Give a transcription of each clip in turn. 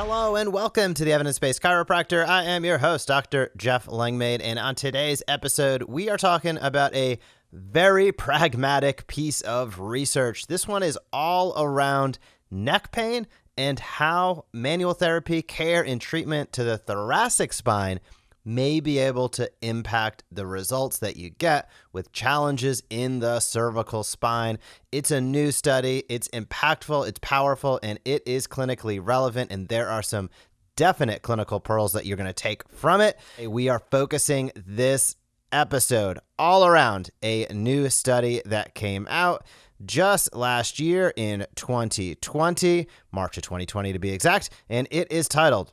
Hello and welcome to the Evidence Based Chiropractor. I am your host, Dr. Jeff Langmaid, and on today's episode, we are talking about a very pragmatic piece of research. This one is all around neck pain and how manual therapy, care, and treatment to the thoracic spine may be able to impact the results that you get with challenges in the cervical spine. It's a new study, it's impactful, it's powerful, and it is clinically relevant, and there are some definite clinical pearls that you're going to take from it. We are focusing this episode all around a new study that came out just last year in 2020, March of 2020 to be exact, and it is titled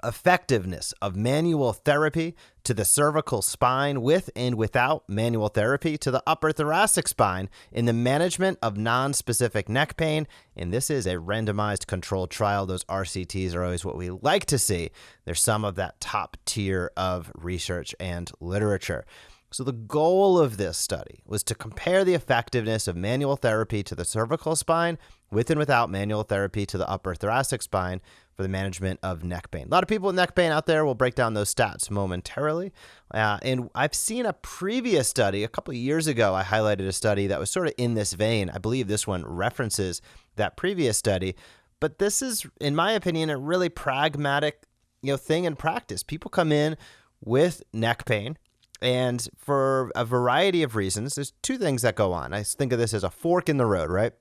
Effectiveness of Manual Therapy to the Cervical Spine with and Without Manual Therapy to the Upper Thoracic Spine in the Management of Non-Specific Neck Pain. And this is a randomized controlled trial. Those RCTs are always what we like to see. There's some of that top tier of research and literature. So the goal of this study was to compare the effectiveness of manual therapy to the cervical spine with and without manual therapy to the upper thoracic spine for the management of neck pain. A lot of people with neck pain out there. We'll break down those stats momentarily. And I've seen a previous study a couple of years ago. I highlighted a study that was sort of in this vein. I believe this one references that previous study. But this is, in my opinion, a really pragmatic, thing in practice. People come in with neck pain, and for a variety of reasons, there's two things that go on. I think of this as a fork in the road, right?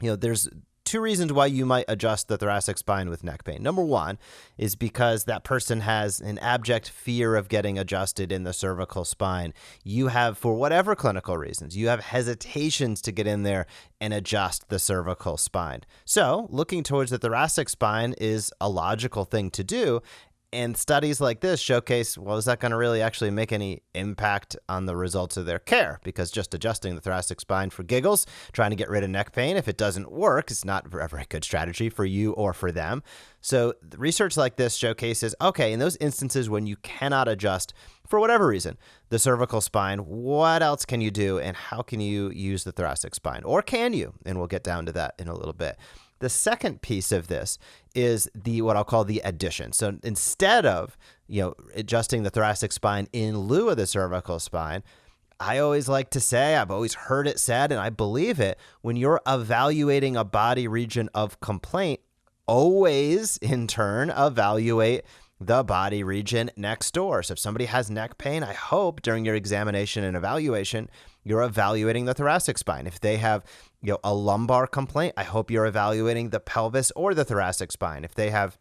There's two reasons why you might adjust the thoracic spine with neck pain. Number one is because that person has an abject fear of getting adjusted in the cervical spine. You have, for whatever clinical reasons, you have hesitations to get in there and adjust the cervical spine. So looking towards the thoracic spine is a logical thing to do. And studies like this showcase, well, is that going to really actually make any impact on the results of their care? Because just adjusting the thoracic spine for giggles, trying to get rid of neck pain, if it doesn't work, it's not a very good strategy for you or for them. So research like this showcases, okay, in those instances when you cannot adjust for whatever reason the cervical spine, what else can you do and how can you use the thoracic spine? Or can you? And we'll get down to that in a little bit. The second piece of this is what I'll call the addition. So instead of, adjusting the thoracic spine in lieu of the cervical spine, I always like to say, I've always heard it said, and I believe it, when you're evaluating a body region of complaint, always in turn evaluate the body region next door. So if somebody has neck pain, I hope during your examination and evaluation, you're evaluating the thoracic spine. If they have, a lumbar complaint, I hope you're evaluating the pelvis or the thoracic spine. If they have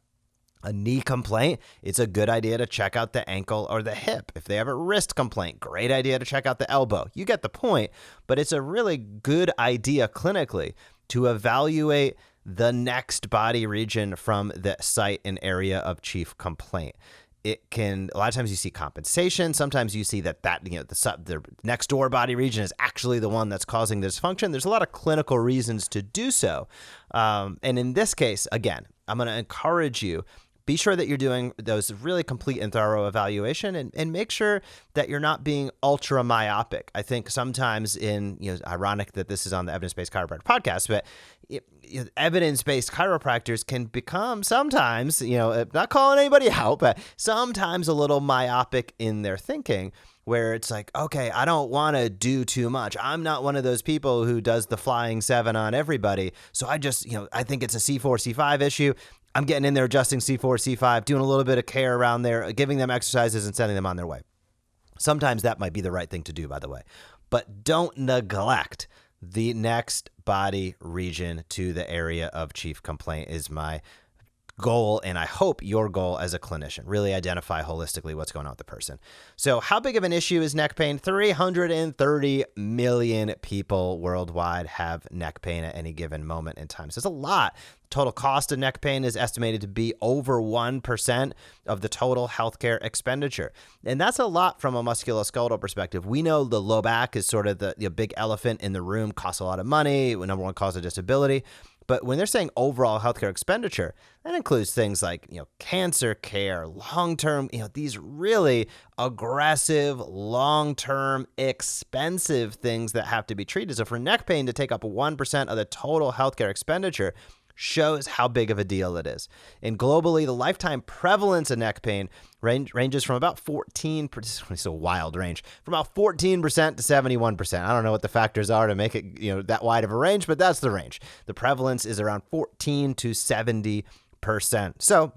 a knee complaint, it's a good idea to check out the ankle or the hip. If they have a wrist complaint, great idea to check out the elbow. You get the point, but it's a really good idea clinically to evaluate the next body region from the site and area of chief complaint. It can, a lot of times you see compensation. Sometimes you see that the next door body region is actually the one that's causing the dysfunction. There's a lot of clinical reasons to do so. And in this case, again, I'm going to encourage you, be sure that you're doing those really complete and thorough evaluation and make sure that you're not being ultra myopic. I think sometimes ironic that this is on the Evidence Based Chiropractor podcast, but evidence-based chiropractors can become sometimes, not calling anybody out, but sometimes a little myopic in their thinking, where it's like, okay, I don't want to do too much. I'm not one of those people who does the flying 7 on everybody. So I just, I think it's a C4, C5 issue. I'm getting in there, adjusting C4, C5, doing a little bit of care around there, giving them exercises and sending them on their way. Sometimes that might be the right thing to do, by the way. But don't neglect the next body region to the area of chief complaint is my goal, and I hope your goal as a clinician. Really identify holistically what's going on with the person. So how big of an issue is neck pain? 330 million people worldwide have neck pain at any given moment in time. So it's a lot. Total cost of neck pain is estimated to be over 1% of the total healthcare expenditure. And that's a lot from a musculoskeletal perspective. We know the low back is sort of the big elephant in the room, costs a lot of money, number one cause of disability. But when they're saying overall healthcare expenditure, that includes things like, cancer care, long-term, these really aggressive, long-term, expensive things that have to be treated. So for neck pain to take up 1% of the total healthcare expenditure, shows how big of a deal it is. And globally, the lifetime prevalence of neck pain ranges from about 14%, it's a wild range, from about 14% to 71%. I don't know what the factors are to make it, that wide of a range, but that's the range. The prevalence is around 14 to 70%. So,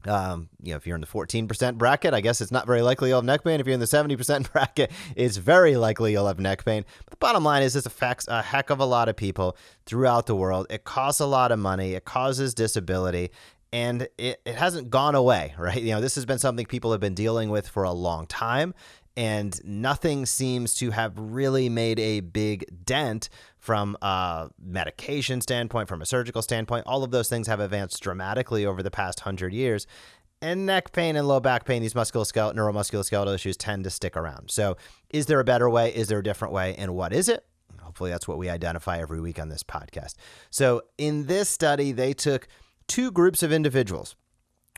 if you're in the 14% bracket, I guess it's not very likely you'll have neck pain. If you're in the 70% bracket, it's very likely you'll have neck pain. But the bottom line is this affects a heck of a lot of people throughout the world. It costs a lot of money. It causes disability. And it hasn't gone away, right? This has been something people have been dealing with for a long time. And nothing seems to have really made a big dent from a medication standpoint, from a surgical standpoint. All of those things have advanced dramatically over the past 100 years. And neck pain and low back pain, these neuromusculoskeletal issues tend to stick around. So is there a better way? Is there a different way? And what is it? Hopefully that's what we identify every week on this podcast. So in this study, they took two groups of individuals.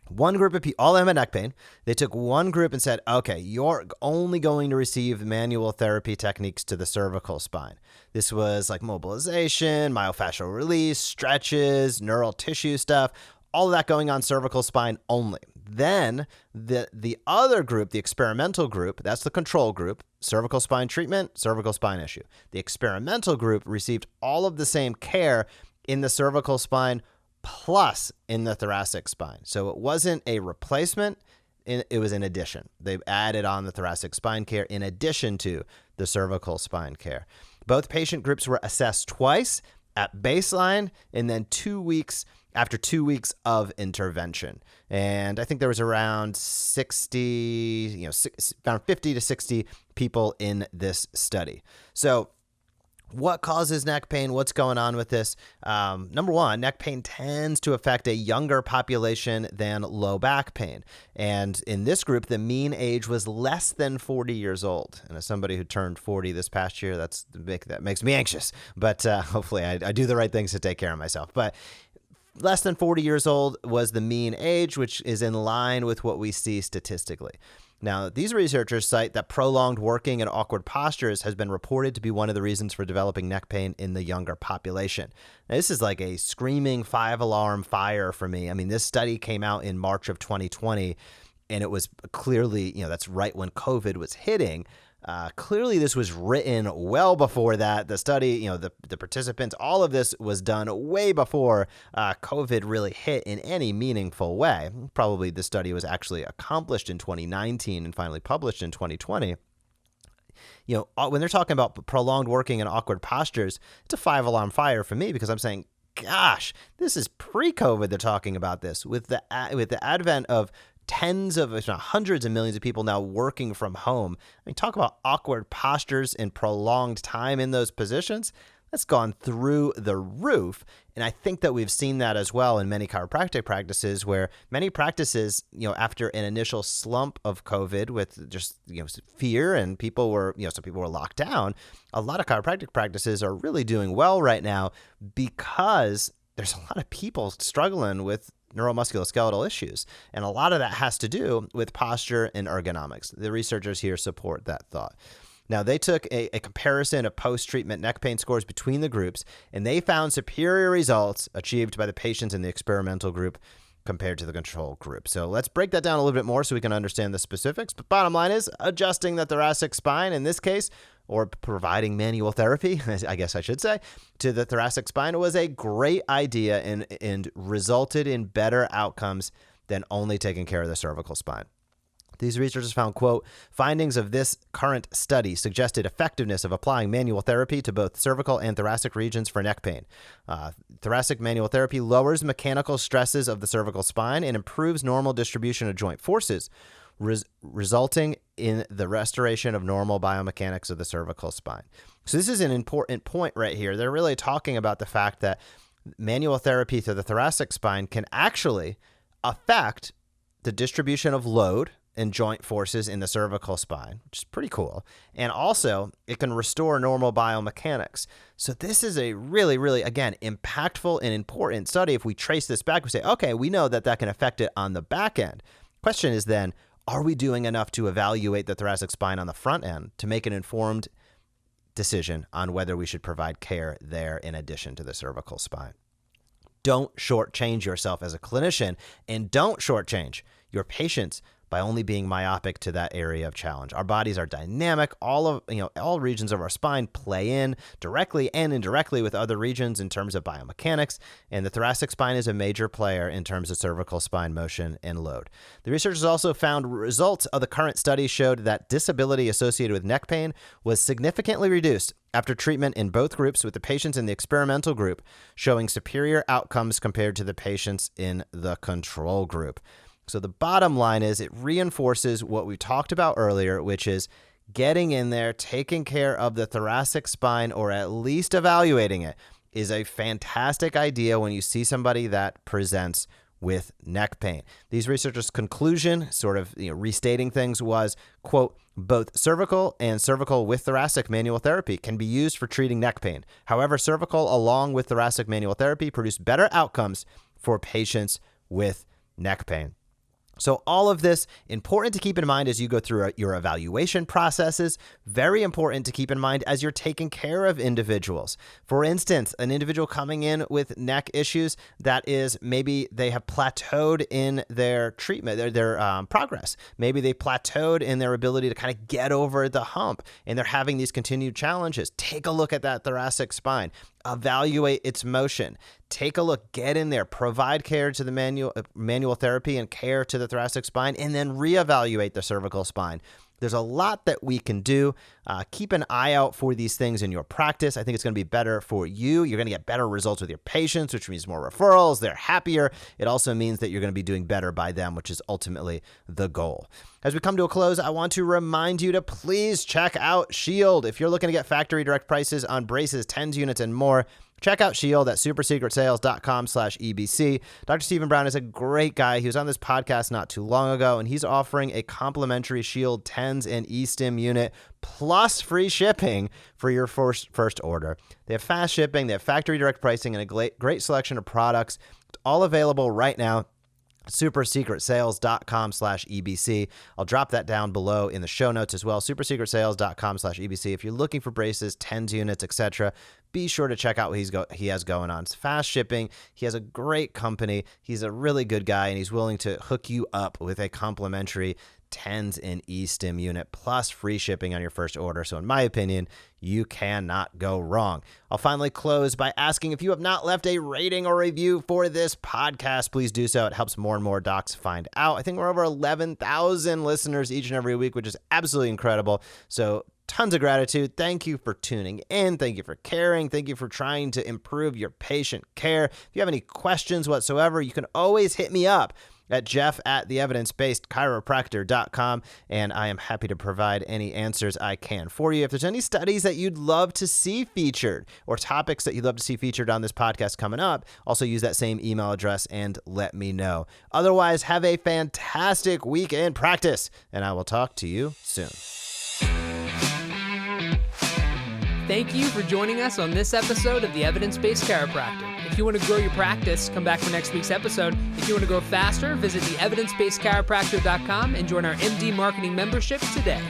One group of people, all of them had neck pain. They took one group and said, okay, you're only going to receive manual therapy techniques to the cervical spine. This was like mobilization, myofascial release, stretches, neural tissue stuff, all of that going on cervical spine only. Then the other group, the experimental group, that's the control group, cervical spine treatment, cervical spine issue. The experimental group received all of the same care in the cervical spine plus in the thoracic spine. So it wasn't a replacement, it was an addition. They've added on the thoracic spine care in addition to the cervical spine care. Both patient groups were assessed twice at baseline and then after 2 weeks of intervention. And I think there was around 50 to 60 people in this study. So what causes neck pain? What's going on with this? Number one, neck pain tends to affect a younger population than low back pain. And in this group, the mean age was less than 40 years old. And as somebody who turned 40 this past year, that makes me anxious. But hopefully I do the right things to take care of myself. But less than 40 years old was the mean age, which is in line with what we see statistically. Now, these researchers cite that prolonged working and awkward postures has been reported to be one of the reasons for developing neck pain in the younger population. Now, this is like a screaming 5-alarm fire for me. I mean, this study came out in March of 2020, and it was clearly, that's right when COVID was hitting. Clearly, this was written well before that. The study, the participants, all of this was done way before COVID really hit in any meaningful way. Probably the study was actually accomplished in 2019 and finally published in 2020. When they're talking about prolonged working and awkward postures, it's a 5-alarm fire for me because I'm saying, gosh, this is pre-COVID they're talking about this. With the advent of tens of, if not hundreds of millions of people now working from home. I mean, talk about awkward postures and prolonged time in those positions. That's gone through the roof. And I think that we've seen that as well in many chiropractic practices where many practices, after an initial slump of COVID with just, fear and people were, some people were locked down, a lot of chiropractic practices are really doing well right now because there's a lot of people struggling with neuromusculoskeletal issues. And a lot of that has to do with posture and ergonomics. The researchers here support that thought. Now, they took a comparison of post-treatment neck pain scores between the groups, and they found superior results achieved by the patients in the experimental group compared to the control group. So let's break that down a little bit more so we can understand the specifics. But bottom line is adjusting the thoracic spine in this case, or providing manual therapy, I guess I should say, to the thoracic spine was a great idea and resulted in better outcomes than only taking care of the cervical spine. These researchers found, quote, findings of this current study suggested effectiveness of applying manual therapy to both cervical and thoracic regions for neck pain. Thoracic manual therapy lowers mechanical stresses of the cervical spine and improves normal distribution of joint forces, resulting in the restoration of normal biomechanics of the cervical spine. So this is an important point right here. They're really talking about the fact that manual therapy to the thoracic spine can actually affect the distribution of load and joint forces in the cervical spine, which is pretty cool. And also, it can restore normal biomechanics. So this is a really, really, again, impactful and important study. If we trace this back, we say, okay, we know that can affect it on the back end. Question is then, are we doing enough to evaluate the thoracic spine on the front end to make an informed decision on whether we should provide care there in addition to the cervical spine? Don't shortchange yourself as a clinician, and don't shortchange your patients by only being myopic to that area of challenge. Our bodies are dynamic. All regions of our spine play in directly and indirectly with other regions in terms of biomechanics, and the thoracic spine is a major player in terms of cervical spine motion and load. The researchers also found results of the current study showed that disability associated with neck pain was significantly reduced after treatment in both groups, with the patients in the experimental group showing superior outcomes compared to the patients in the control group. So the bottom line is it reinforces what we talked about earlier, which is getting in there, taking care of the thoracic spine, or at least evaluating it, is a fantastic idea when you see somebody that presents with neck pain. These researchers' conclusion, sort of restating things, was, quote, both cervical and cervical with thoracic manual therapy can be used for treating neck pain. However, cervical along with thoracic manual therapy produce better outcomes for patients with neck pain. So all of this, important to keep in mind as you go through your evaluation processes, very important to keep in mind as you're taking care of individuals. For instance, an individual coming in with neck issues, that is maybe they have plateaued in their treatment, their progress. Maybe they plateaued in their ability to kind of get over the hump, and they're having these continued challenges. Take a look at that thoracic spine. Evaluate its motion. Take a look, get in there, provide care to the manual therapy and care to the thoracic spine, and then reevaluate the cervical spine. There's a lot that we can do. Keep an eye out for these things in your practice. I think it's going to be better for you. You're going to get better results with your patients, which means more referrals. They're happier. It also means that you're going to be doing better by them, which is ultimately the goal. As we come to a close, I want to remind you to please check out Shield. If you're looking to get factory direct prices on braces, TENS units, and more, check out Shield at supersecretsales.com/EBC. Dr. Stephen Brown is a great guy. He was on this podcast not too long ago, and he's offering a complimentary Shield TENS and eStim unit plus free shipping for your first order. They have fast shipping, they have factory direct pricing, and a great selection of products. It's all available right now. supersecretsales.com/EBC. I'll drop that down below in the show notes as well. supersecretsales.com/EBC. If you're looking for braces, TENS units, etc., be sure to check out what he has going on. It's fast shipping. He has a great company. He's a really good guy, and he's willing to hook you up with a complimentary TENS and eStim unit plus free shipping on your first order. So in my opinion, you cannot go wrong. I'll finally close by asking, if you have not left a rating or review for this podcast, please do so. It helps more and more docs find out. I think we're over 11,000 listeners each and every week, which is absolutely incredible. So tons of gratitude. Thank you for tuning in. Thank you for caring. Thank you for trying to improve your patient care. If you have any questions whatsoever, you can always hit me up at jeff@theevidencebasedchiropractor.com, and I am happy to provide any answers I can for you. If there's any studies that you'd love to see featured or topics that you'd love to see featured on this podcast coming up, also use that same email address and let me know. Otherwise, have a fantastic week in practice, and I will talk to you soon. Thank you for joining us on this episode of the Evidence Based Chiropractor. If you want to grow your practice, come back for next week's episode. If you want to grow faster, visit theevidencebasedchiropractor.com and join our MD Marketing membership today.